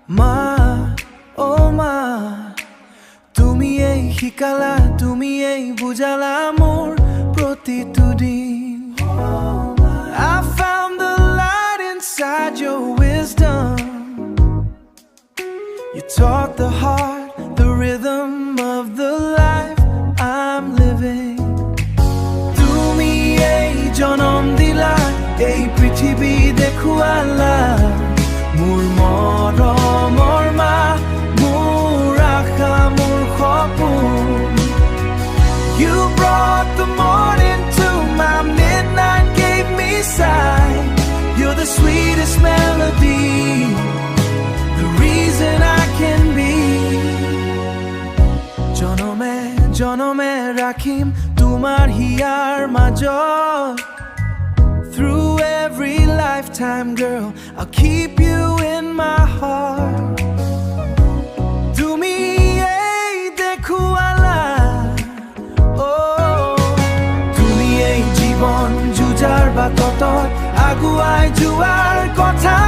মা ও মা তুমি এই শিকালা তুমি এই বুজালা মোৰ প্ৰতিটো দিন I found the light inside your wisdom. You taught the heart the rhythm of the life I'm living. তুমি এই জনম দিলা এই পৃথিৱী দেখুৱালা মোৰ মৰমৰ মা মোৰ আশা মোৰ সপোন You brought the morning to my midnight gave me sight You're the sweetest melody The reason I can be জনমে জনমে ৰাখিম তোমাৰ হিয়াৰ মাজত Through every lifetime, girl, I'll keep you in my heart. Tumi ei dekhuala, oh. Tumi ei jibon jujar batotot, aguai juar kotha